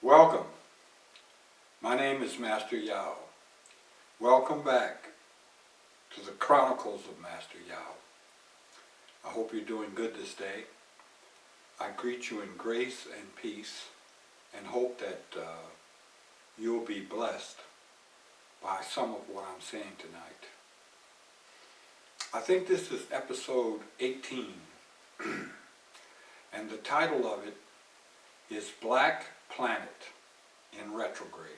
Welcome. My name is Master Yao. Welcome back to the Chronicles of Master Yao. I hope you're doing good this day. I greet you in grace and peace and hope that you'll be blessed by some of what I'm saying tonight. I think this is episode 18 and the title of it is Black Planet in Retrograde.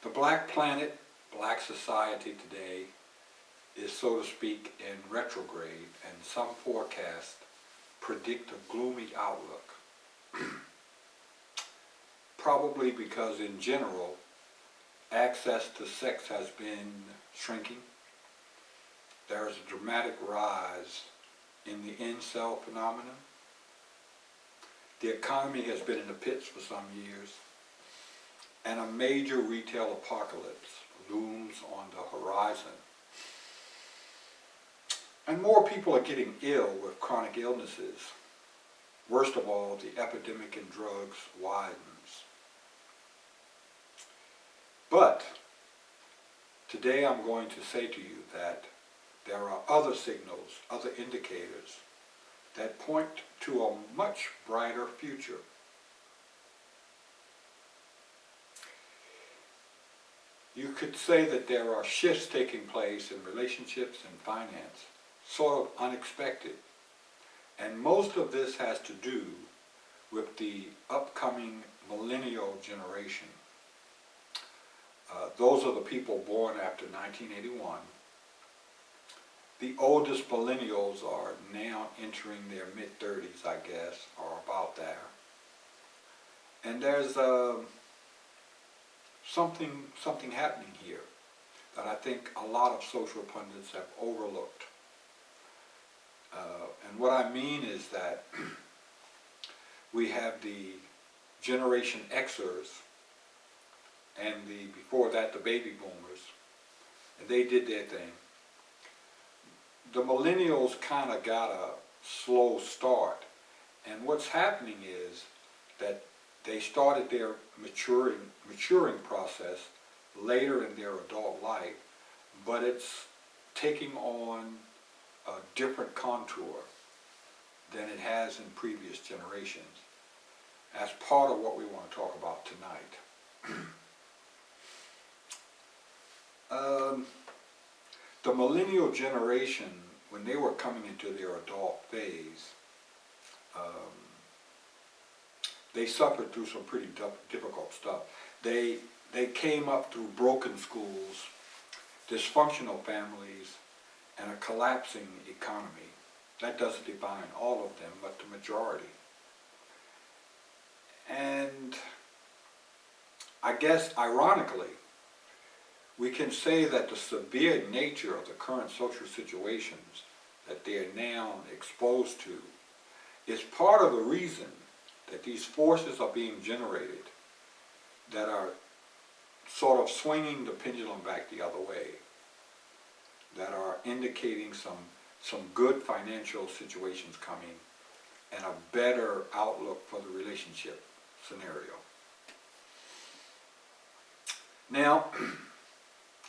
The black planet, black society today is, so to speak, in retrograde, and some forecasts predict a gloomy outlook. Probably because in general, access to sex has been shrinking. There is a dramatic rise in the incel phenomenon. The economy has been in the pits for some years, and a major retail apocalypse looms on the horizon. And more people are getting ill with chronic illnesses. Worst of all, the epidemic in drugs widens. But today I'm going to say to you that there are other signals, other indicators that point to a much brighter future. You could say that there are shifts taking place in relationships and finance, sort of unexpected. And most of this has to do with the upcoming millennial generation. Those are the people born after 1981. The oldest millennials are now entering their mid-30s, I guess, or about there. And there's something happening here that I think a lot of social pundits have overlooked. And what I mean is that we have the generation Xers and before that the baby boomers, and they did their thing. The millennials kind of got a slow start, and what's happening is that they started their maturing process later in their adult life, but it's taking on a different contour than it has in previous generations. As part of what we want to talk about tonight. The millennial generation, when they were coming into their adult phase, they suffered through some pretty difficult stuff. They came up through broken schools, dysfunctional families, and a collapsing economy. That doesn't define all of them, but the majority. And I guess, ironically, we can say that the severe nature of the current social situations that they are now exposed to is part of the reason that these forces are being generated that are sort of swinging the pendulum back the other way, that are indicating some good financial situations coming and a better outlook for the relationship scenario. Now,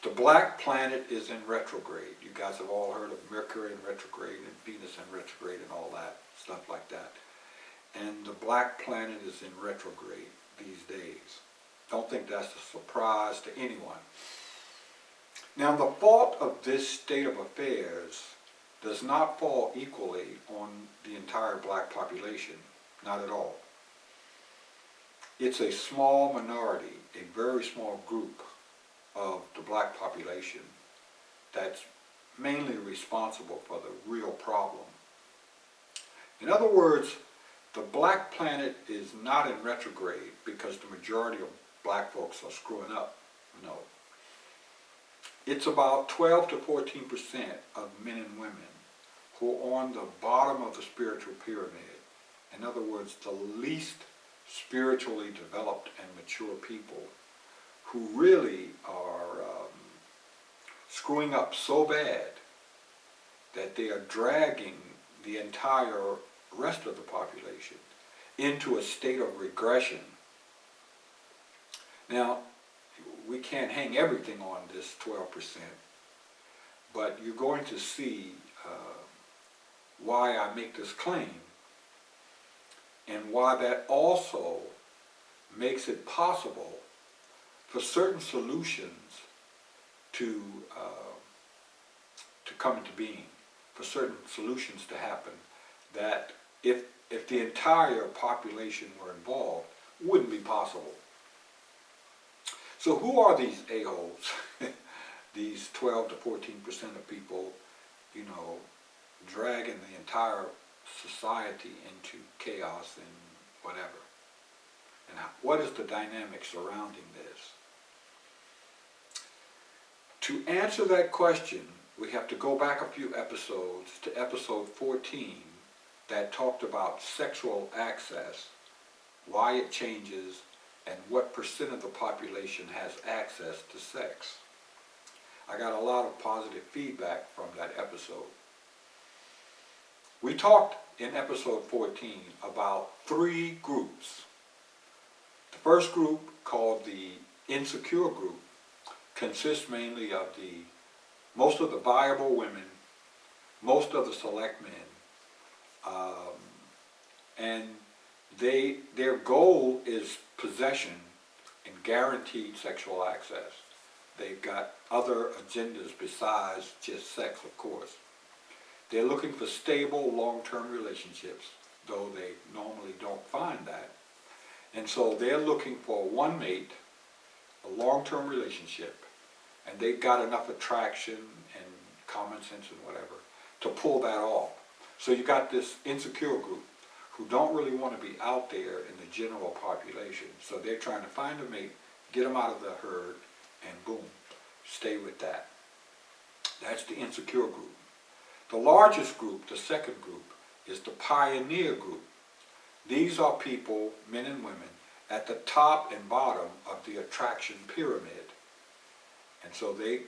the black planet is in retrograde. You guys have all heard of Mercury in retrograde and Venus in retrograde and all that, stuff like that. And the black planet is in retrograde these days. Don't think that's a surprise to anyone. Now, the fault of this state of affairs does not fall equally on the entire black population, not at all. It's a small minority, a very small group of the black population that's mainly responsible for the real problem. In other words, the black planet is not in retrograde because the majority of black folks are screwing up. No. It's about 12 to 14% of men and women who are on the bottom of the spiritual pyramid. In other words, the least spiritually developed and mature people who really are screwing up so bad that they are dragging the entire rest of the population into a state of regression. Now, we can't hang everything on this 12%, but you're going to see why I make this claim, and why that also makes it possible for certain solutions to come into being, for certain solutions to happen, that if the entire population were involved, wouldn't be possible. So who are these a-holes? These 12 to 14% of people, you know, dragging the entire society into chaos and whatever. And what is the dynamic surrounding this? To answer that question, we have to go back a few episodes to episode 14 that talked about sexual access, why it changes, and what percent of the population has access to sex. I got a lot of positive feedback from that episode. We talked in episode 14 about 3 groups. The first group, called the insecure group, consists mainly of most of the viable women, most of the select men, and their goal is possession and guaranteed sexual access. They've got other agendas besides just sex, of course. They're looking for stable, long-term relationships, though they normally don't find that. And so they're looking for one mate, a long-term relationship, and they've got enough attraction and common sense and whatever to pull that off. So you got this insecure group who don't really want to be out there in the general population. So they're trying to find a mate, get them out of the herd, and boom, stay with that. That's the insecure group. The largest group, the second group, is the pioneer group. These are people, men and women, at the top and bottom of the attraction pyramid. And so they,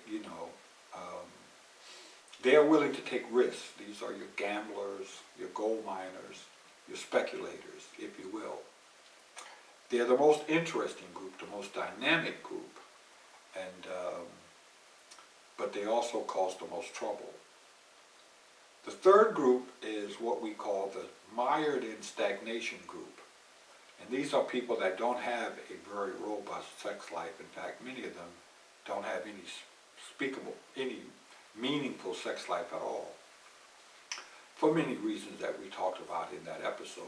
they're willing to take risks. These are your gamblers, your gold miners, your speculators, if you will. They're the most interesting group, the most dynamic group, and but they also cause the most trouble. The third group is what we call the mired-in stagnation group. And these are people that don't have a very robust sex life. In fact, many of them don't have any meaningful sex life at all, for many reasons that we talked about in that episode.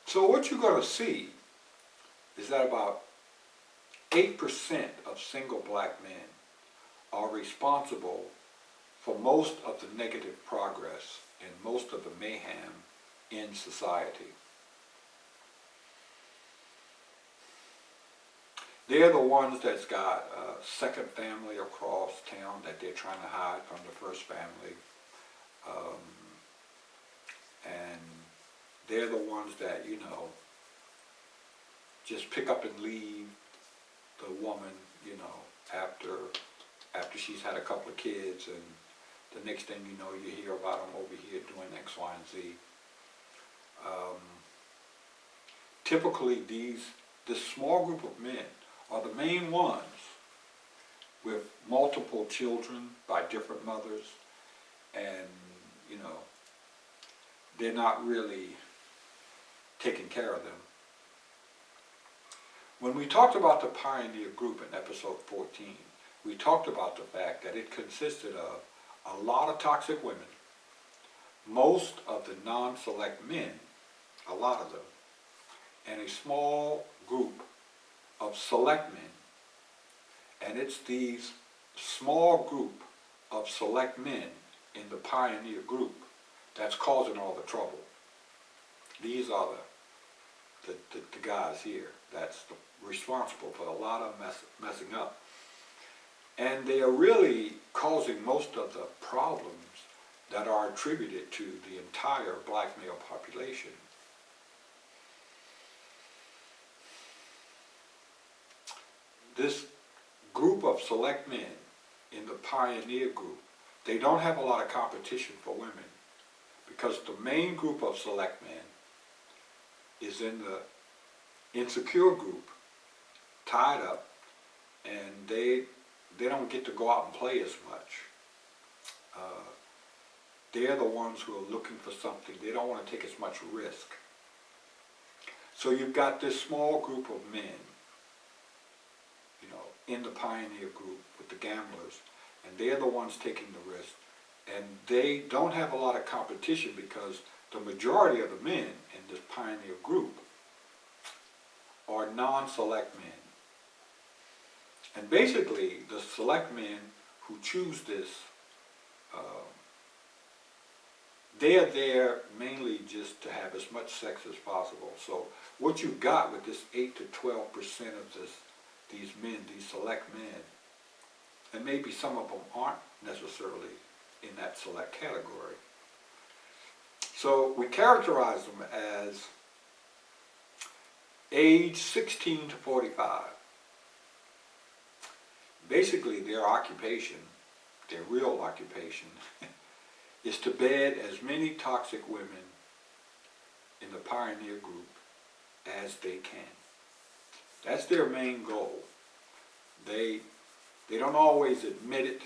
So what you're going to see is that about 8% of single black men are responsible for most of the negative progress and most of the mayhem in society. They're the ones that's got a second family across town that they're trying to hide from the first family. And they're the ones that, just pick up and leave the woman, after she's had a couple of kids, and the next thing you know, you hear about them over here doing X, Y, and Z. Typically, this small group of men are the main ones with multiple children by different mothers, and, they're not really taking care of them. When we talked about the pioneer group in episode 14, we talked about the fact that it consisted of a lot of toxic women, most of the non-select men, a lot of them, and a small group of select men. And it's these small group of select men in the pioneer group that's causing all the trouble. These are the guys here that's responsible for a lot of messing up. And they are really causing most of the problems that are attributed to the entire black male population. This group of select men in the pioneer group they don't have a lot of competition for women because the main group of select men is in the insecure group, tied up, and they don't get to go out and play as much. They're the ones who are looking for something. They don't want to take as much risk. So you've got this small group of men, you know, in the pioneer group with the gamblers, and they're the ones taking the risk. And they don't have a lot of competition because the majority of the men in this pioneer group are non-select men. And basically, the select men who choose this, they are there mainly just to have as much sex as possible. So what you got with this 8 to 12% of these men, these select men, and maybe some of them aren't necessarily in that select category. So we characterize them as age 16 to 45. Basically, their occupation, their real occupation, is to bed as many toxic women in the pioneer group as they can. That's their main goal. They don't always admit it.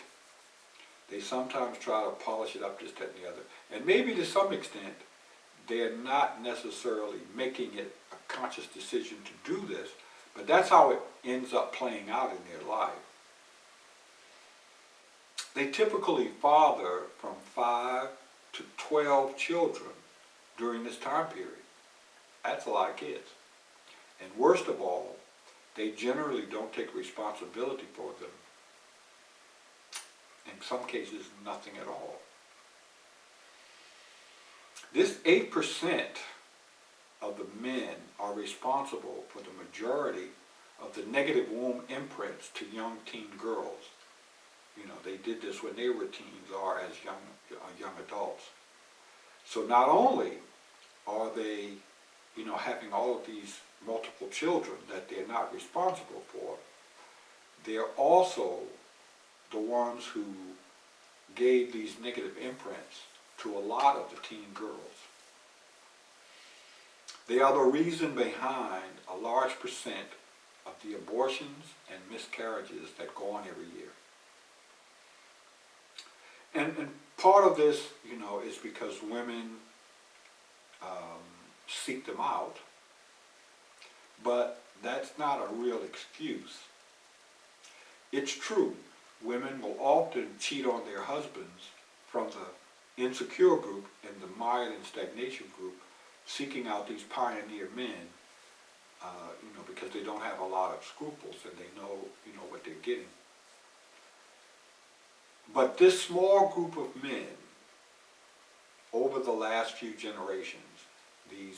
They sometimes try to polish it up, this, that, and the other. And maybe to some extent, they're not necessarily making it a conscious decision to do this, but that's how it ends up playing out in their life. They typically father from 5 to 12 children during this time period. That's a lot of kids. And worst of all, they generally don't take responsibility for them. In some cases, nothing at all. This 8% of the men are responsible for the majority of the negative womb imprints to young teen girls. You know, they did this when they were teens or as young adults. So not only are they, you know, having all of these multiple children that they're not responsible for, they're also the ones who gave these negative imprints to a lot of the teen girls. They are the reason behind a large percent of the abortions and miscarriages that go on every year. And part of this, you know, is because women seek them out, but that's not a real excuse. It's true, women will often cheat on their husbands from the insecure group and the mired in stagnation group, seeking out these pioneer men, you know, because they don't have a lot of scruples and they know, you know, what they're getting. But this small group of men, over the last few generations, these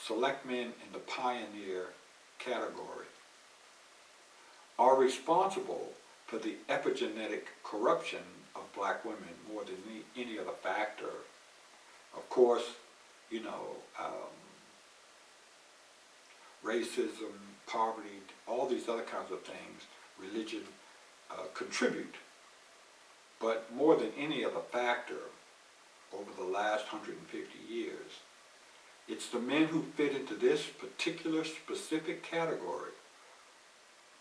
select men in the pioneer category, are responsible for the epigenetic corruption of black women more than any other factor. Of course, you know, racism, poverty, all these other kinds of things, religion, contribute. But more than any other factor, over the last 150 years, it's the men who fit into this particular specific category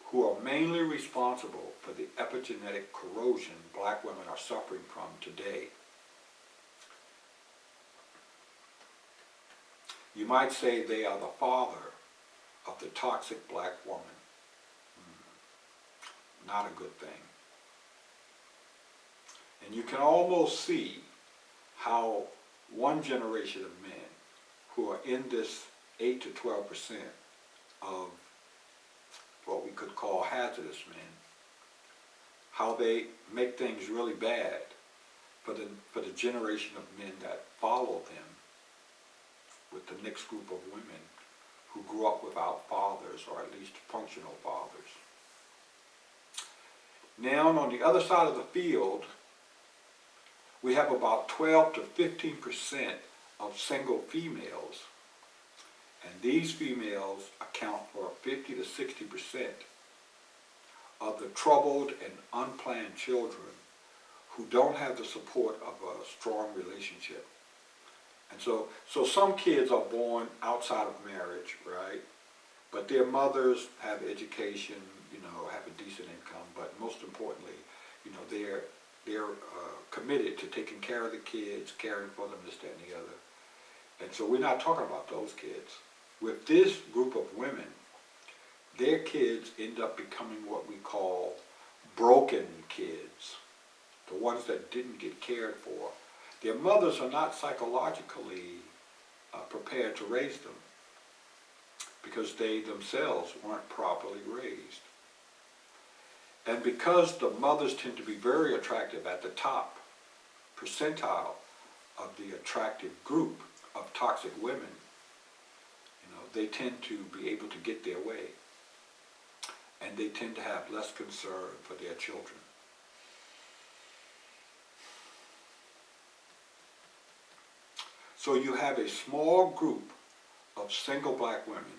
who are mainly responsible for the epigenetic corrosion black women are suffering from today. You might say they are the father of the toxic black woman. Not a good thing. And you can almost see how one generation of men who are in this 8 to 12% of what we could call hazardous men, how they make things really bad for the generation of men that follow them with the next group of women who grew up without fathers, or at least functional fathers. Now, on the other side of the field, we have about 12 to 15% of single females, and these females account for 50 to 60% of the troubled and unplanned children who don't have the support of a strong relationship. And so some kids are born outside of marriage, right? But their mothers have education, have a decent income, but most importantly, they're committed to taking care of the kids, caring for them, this, that, and the other. And so we're not talking about those kids. With this group of women, their kids end up becoming what we call broken kids, the ones that didn't get cared for. Their mothers are not psychologically prepared to raise them because they themselves weren't properly raised. And because the mothers tend to be very attractive at the top percentile of the attractive group of toxic women, they tend to be able to get their way. And they tend to have less concern for their children. So you have a small group of single black women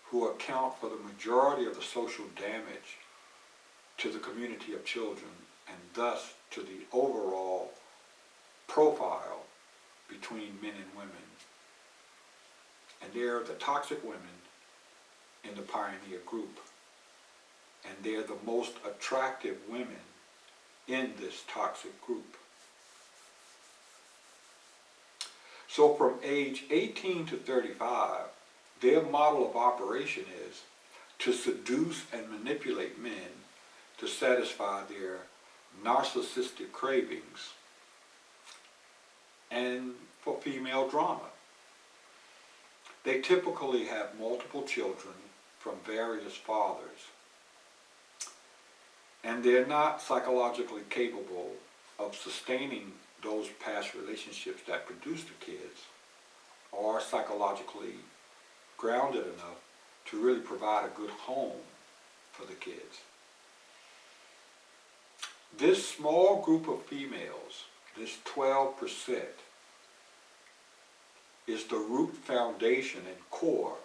who account for the majority of the social damage to the community of children and thus to the overall profile between men and women. And they're the toxic women in the pioneer group. And they're the most attractive women in this toxic group. So from age 18 to 35, their model of operation is to seduce and manipulate men to satisfy their narcissistic cravings and for female drama. They typically have multiple children from various fathers, and they're not psychologically capable of sustaining those past relationships that produce the kids, or psychologically grounded enough to really provide a good home for the kids. This small group of females, this 12%, is the root foundation and core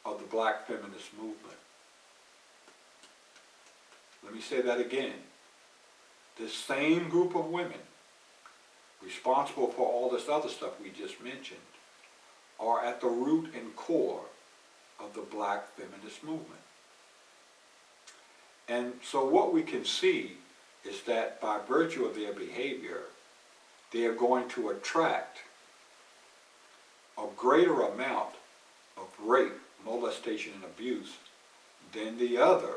of the black feminist movement. Let me say that again. This same group of women, responsible for all this other stuff we just mentioned, are at the root and core of the black feminist movement. And so what we can see is that by virtue of their behavior, they are going to attract a greater amount of rape, molestation, and abuse than the other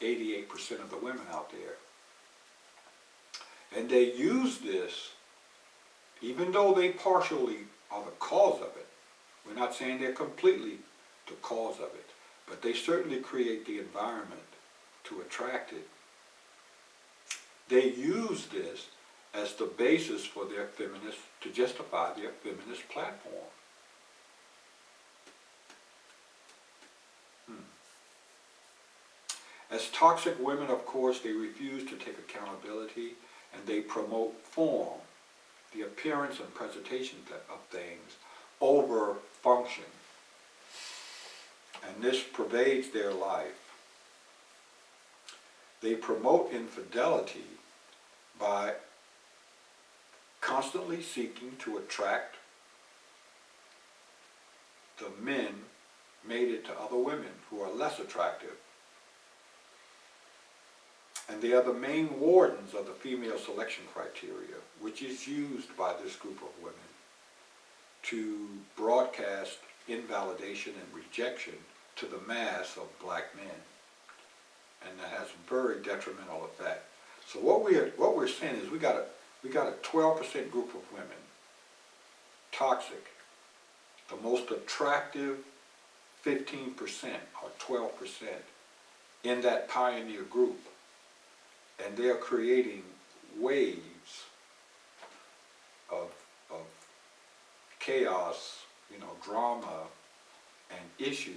88% of the women out there. And they use this, even though they partially are the cause of it. We're not saying they're completely the cause of it, but they certainly create the environment to attract it. They use this as the basis for their feminist, to justify their feminist platform. As toxic women, of course, they refuse to take accountability, and they promote form, the appearance and presentation of things, over function. And this pervades their life. They promote infidelity by constantly seeking to attract the men mated to other women who are less attractive. And they are the main wardens of the female selection criteria, which is used by this group of women to broadcast invalidation and rejection to the mass of black men. And that has a very detrimental effect. So what we're saying is we got a 12% group of women, toxic. The most attractive 15% or 12% in that pioneer group. And they're creating waves of chaos, drama and issues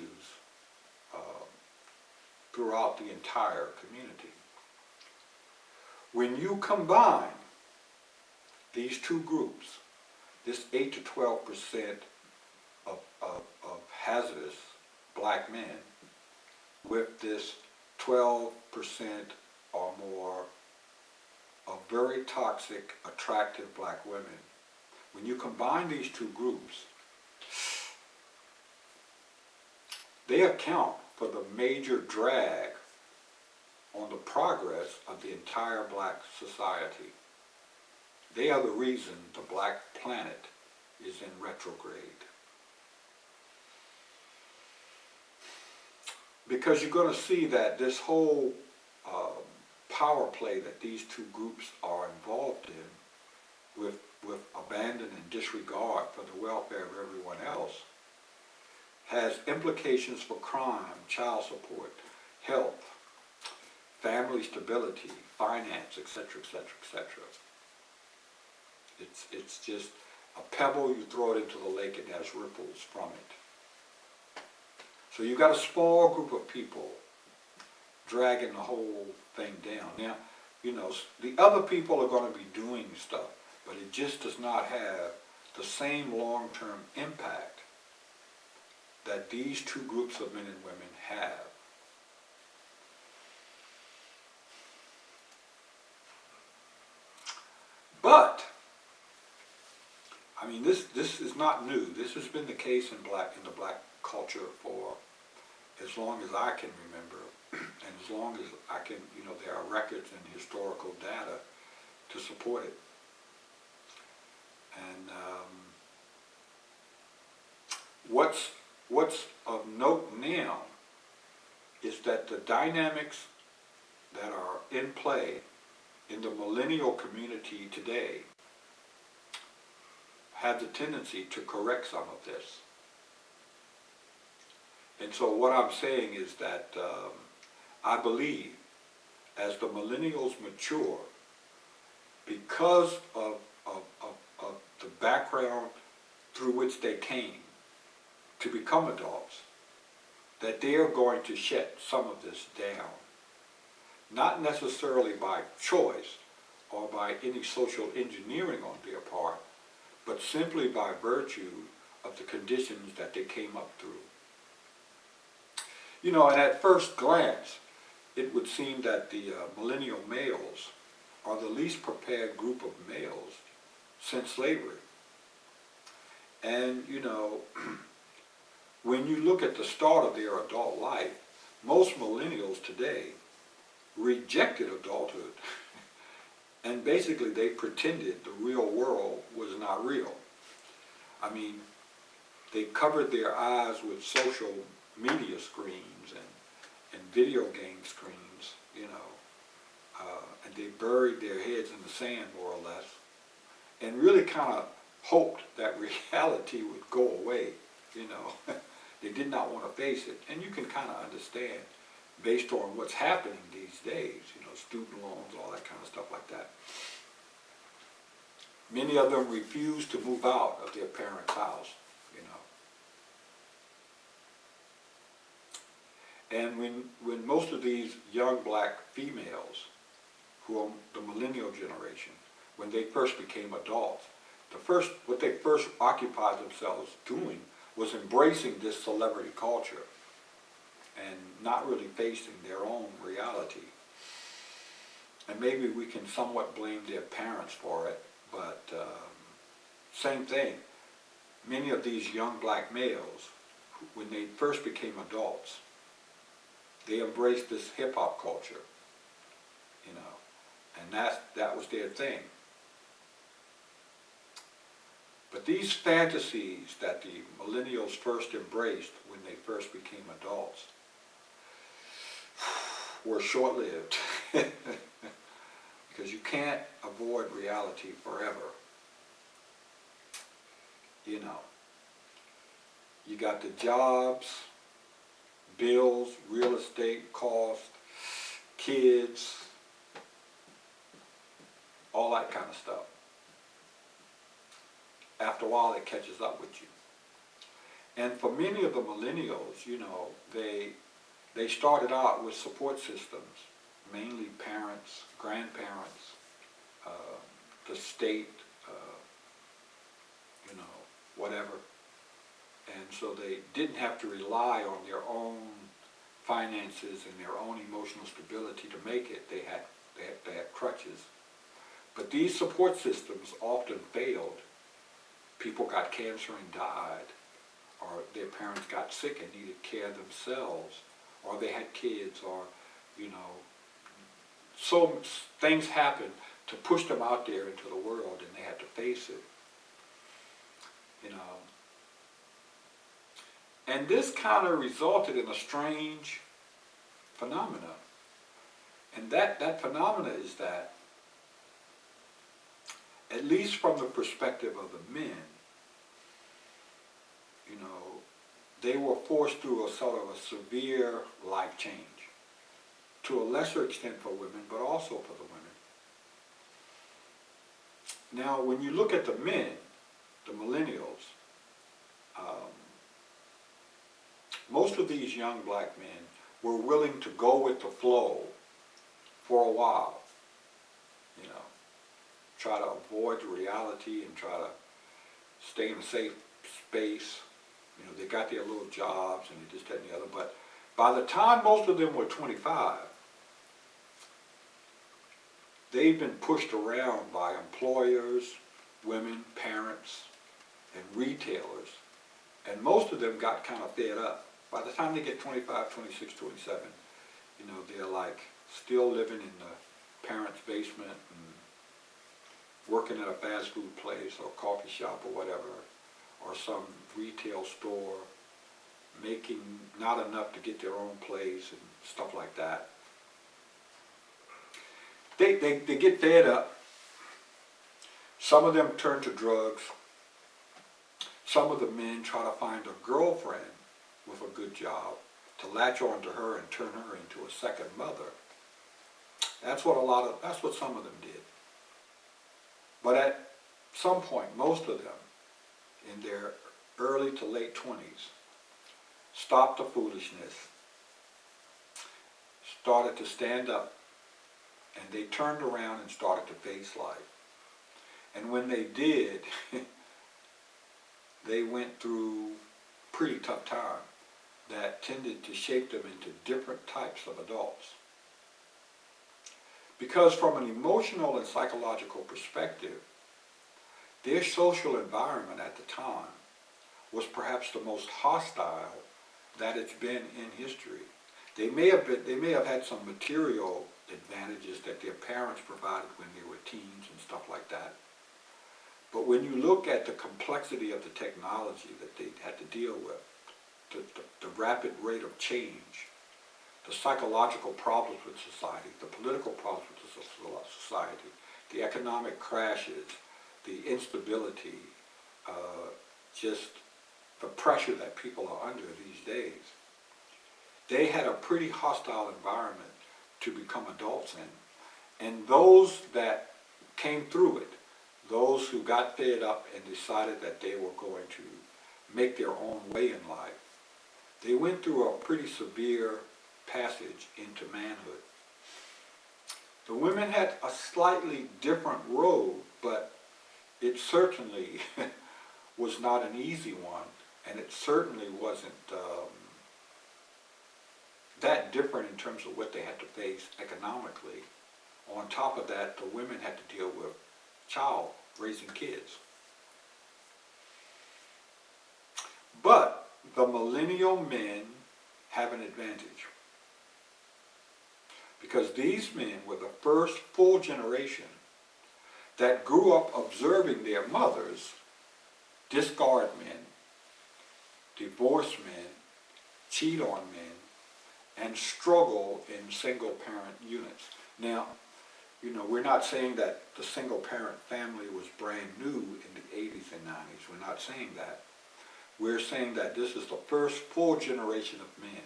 throughout the entire community. When you combine these two groups, this 8 to 12% of hazardous black men with this 12% or more of very toxic, attractive black women. When you combine these two groups, they account for the major drag on the progress of the entire black society. They are the reason the black planet is in retrograde. Because you're going to see that this whole power play that these two groups are involved in, with abandon and disregard for the welfare of everyone else, has implications for crime, child support, health, family stability, finance, etc., etc., etc. It's just a pebble, you throw it into the lake, and there's ripples from it. So you've got a small group of people dragging the whole thing down. Now, the other people are going to be doing stuff, but it just does not have the same long-term impact that these two groups of men and women have. But, I mean, this is not new. This has been the case in the black culture for as long as I can remember, and as long as I can, there are records and historical data to support it. And what's of note now is that the dynamics that are in play in the millennial community today have the tendency to correct some of this. And so what I'm saying is that I believe as the millennials mature, because of the background through which they came to become adults, that they are going to shut some of this down. Not necessarily by choice or by any social engineering on their part, but simply by virtue of the conditions that they came up through. And at first glance, it would seem that the millennial males are the least prepared group of males since slavery. And, when you look at the start of their adult life, most millennials today rejected adulthood. And basically they pretended the real world was not real. I mean, they covered their eyes with social media screens and video game screens, and they buried their heads in the sand, more or less, and really kind of hoped that reality would go away, They did not want to face it. And you can kind of understand, based on what's happening these days, student loans, all that kind of stuff like that. Many of them refuse to move out of their parents' house, And when most of these young black females, who are the millennial generation, when they first became adults, what they first occupied themselves doing was embracing this celebrity culture and not really facing their own reality. And maybe we can somewhat blame their parents for it, but same thing. Many of these young black males, when they first became adults, they embraced this hip-hop culture, and that was their thing. But these fantasies that the millennials first embraced when they first became adults were short-lived. Because you can't avoid reality forever. You got the jobs, bills, real estate costs, kids, all that kind of stuff. After a while, it catches up with you. And for many of the millennials, they started out with support systems, mainly parents, grandparents, the state, whatever. And so they didn't have to rely on their own finances and their own emotional stability to make it. They had crutches. But these support systems often failed. People got cancer and died, or their parents got sick and needed care themselves, or they had kids, or, you know, so things happened to push them out there into the world, and they had to face it, you know. And this kind of resulted in a strange phenomena. And that phenomena is that, at least from the perspective of the men, you know, they were forced through a sort of a severe life change. To a lesser extent for women, but also for the women. Now, when you look at the men, the millennials, most of these young black men were willing to go with the flow for a while, you know, try to avoid the reality and try to stay in a safe space. You know, they got their little jobs and they just that and the other, but by the time most of them were 25, they've been pushed around by employers, women, parents, and retailers, and most of them got kind of fed up. By the time they get 25, 26, 27, you know, they're like still living in the parents' basement and working at a fast food place or coffee shop or whatever, or some retail store, making not enough to get their own place and stuff like that. They get fed up. Some of them turn to drugs. Some of the men try to find a girlfriend with a good job to latch on to her and turn her into a second mother. That's what some of them did. But at some point, most of them, in their early to late 20s, stopped the foolishness, started to stand up, and they turned around and started to face life. And when they did, they went through a pretty tough time that tended to shape them into different types of adults. Because from an emotional and psychological perspective, their social environment at the time was perhaps the most hostile that it's been in history. They may have had some material advantages that their parents provided when they were teens and stuff like that. But when you look at the complexity of the technology that they had to deal with, the rapid rate of change, the psychological problems with society, the political problems with society, the economic crashes, the instability, just the pressure that people are under these days, they had a pretty hostile environment to become adults in. And those that came through it, those who got fed up and decided that they were going to make their own way in life, they went through a pretty severe passage into manhood. The women had a slightly different road, but it certainly was not an easy one, and it certainly wasn't that different in terms of what they had to face economically. On top of that, the women had to deal with raising kids. But the millennial men have an advantage, because these men were the first full generation that grew up observing their mothers discard men, divorce men, cheat on men, and struggle in single-parent units. Now, you know, we're not saying that the single-parent family was brand new in the 80s and 90s. We're not saying that. We're saying that this is the first full generation of men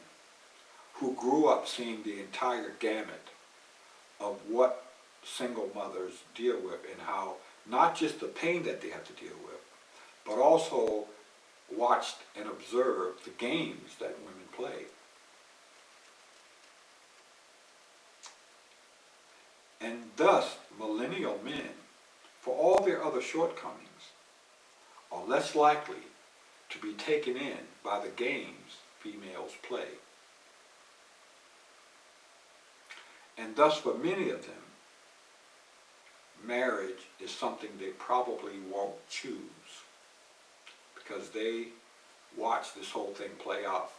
who grew up seeing the entire gamut of what single mothers deal with, and how not just the pain that they have to deal with, but also watched and observed the games that women play. And thus, millennial men, for all their other shortcomings, are less likely to be taken in by the games females play. And thus, for many of them, marriage is something they probably won't choose because they watch this whole thing play out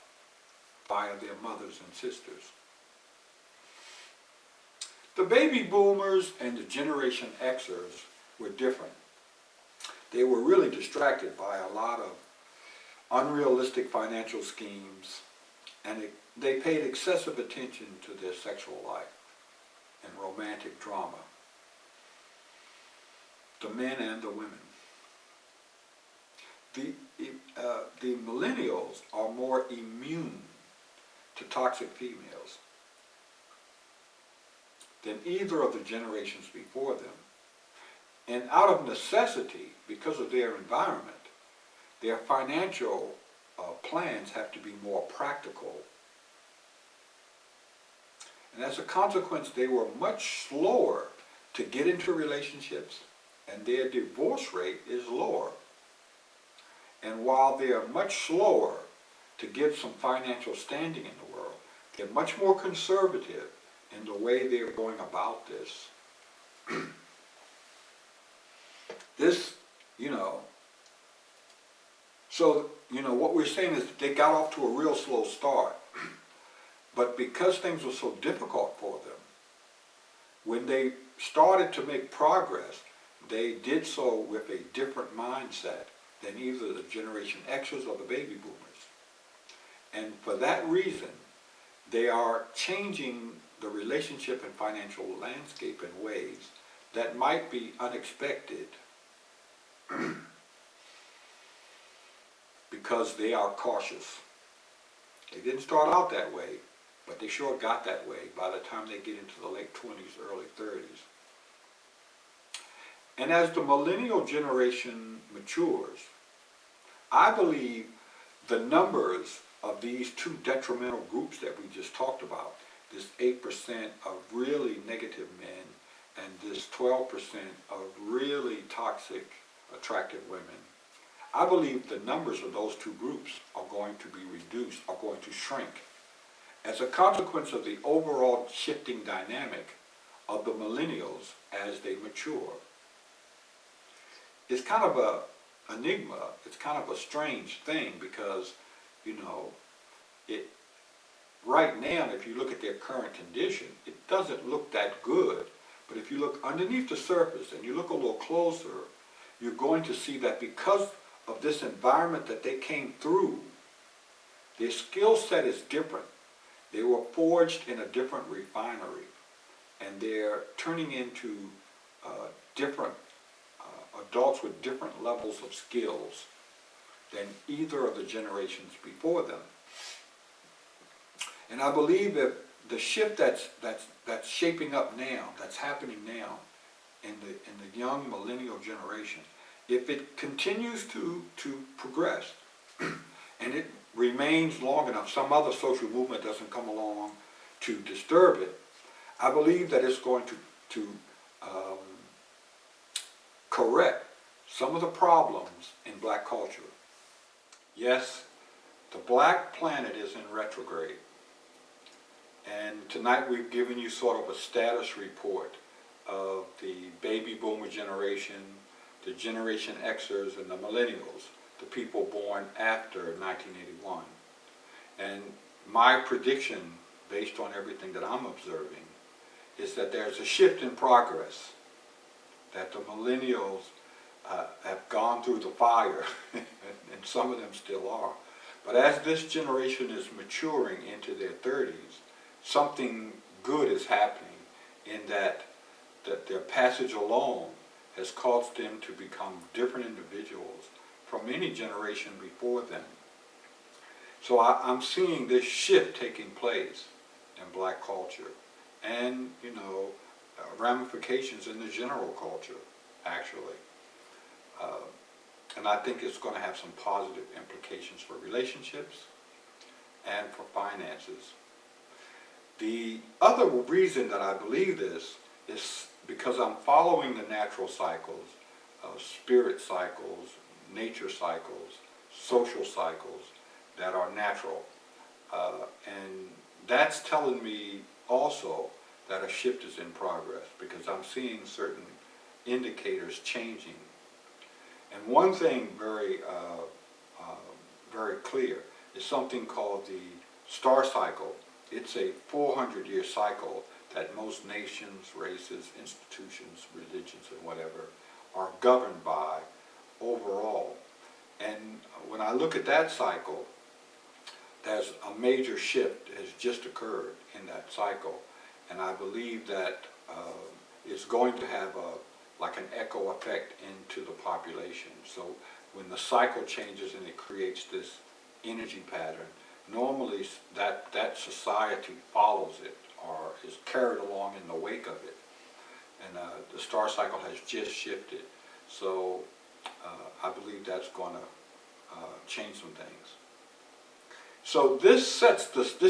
via their mothers and sisters. The baby boomers and the Generation Xers were different. They were really distracted by a lot of unrealistic financial schemes, and they paid excessive attention to their sexual life and romantic drama. The men and the women. The millennials are more immune to toxic females than either of the generations before them. And out of necessity, because of their environment, their financial plans have to be more practical. And as a consequence, they were much slower to get into relationships, and their divorce rate is lower. And while they are much slower to get some financial standing in the world, they're much more conservative in the way they're going about this. What we're saying is they got off to a real slow start. But because things were so difficult for them, when they started to make progress, they did so with a different mindset than either the Generation Xers or the baby boomers. And for that reason, they are changing the relationship and financial landscape in ways that might be unexpected because they are cautious. They didn't start out that way, but they sure got that way by the time they get into the late 20s, early 30s. And as the millennial generation matures, I believe the numbers of these two detrimental groups that we just talked about, this 8% of really negative men and this 12% of really toxic, attractive women, I believe the numbers of those two groups are going to be reduced, are going to shrink, as a consequence of the overall shifting dynamic of the millennials as they mature. It's kind of an enigma, it's kind of a strange thing because, right now, if you look at their current condition, it doesn't look that good. But if you look underneath the surface and you look a little closer, you're going to see that because of this environment that they came through, their skill set is different. They were forged in a different refinery, and they're turning into different adults with different levels of skills than either of the generations before them. And I believe that the shift that's shaping up now, that's happening now in the young millennial generation, if it continues to progress and it remains long enough, some other social movement doesn't come along to disturb it, I believe that it's going to correct some of the problems in black culture. Yes, the black planet is in retrograde. And tonight we've given you sort of a status report of the baby boomer generation, the Generation Xers, and the millennials, the people born after 1981. And my prediction, based on everything that I'm observing, is that there's a shift in progress, that the millennials have gone through the fire, and some of them still are. But as this generation is maturing into their 30s, something good is happening in that their passage alone has caused them to become different individuals from any generation before them. So I'm seeing this shift taking place in black culture and, ramifications in the general culture, actually. And I think it's going to have some positive implications for relationships and for finances. The other reason that I believe this is because I'm following the natural cycles, spirit cycles, nature cycles, social cycles that are natural. And that's telling me also that a shift is in progress, because I'm seeing certain indicators changing. And one thing very clear is something called the star cycle. It's a 400-year cycle that most nations, races, institutions, religions, and whatever are governed by overall. And when I look at that cycle, there's a major shift has just occurred in that cycle, and I believe that it's going to have like an echo effect into the population. So when the cycle changes and it creates this energy pattern, normally that society follows it or is carried along in the wake of it. And the star cycle has just shifted. So I believe that's going to change some things. So this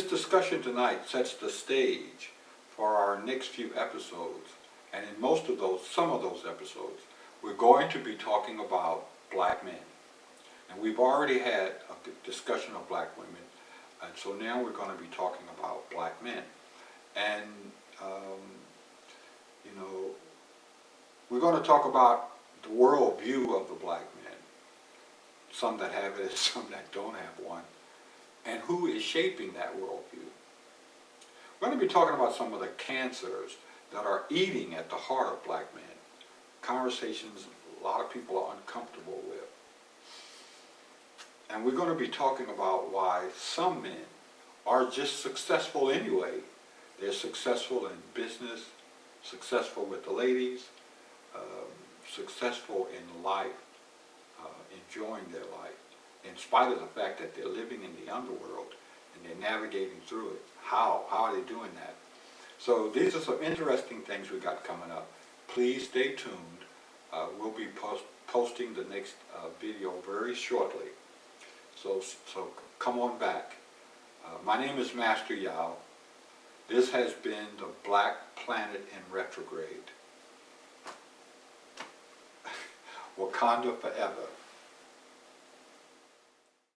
discussion tonight sets the stage for our next few episodes. And in some of those episodes, we're going to be talking about black men. And we've already had a discussion of black women. And so now we're going to be talking about black men. And, we're going to talk about the world view of the black men. Some that have it, some that don't have one. And who is shaping that worldview. We're going to be talking about some of the cancers that are eating at the heart of black men. Conversations a lot of people are uncomfortable with. And we're going to be talking about why some men are just successful anyway. They're successful in business, successful with the ladies, successful in life, enjoying their life, in spite of the fact that they're living in the underworld and they're navigating through it. How are they doing that? So these are some interesting things we got coming up. Please stay tuned. We'll be posting the next video very shortly. So come on back. My name is Master Yao. This has been the Black Planet in Retrograde. Wakanda forever.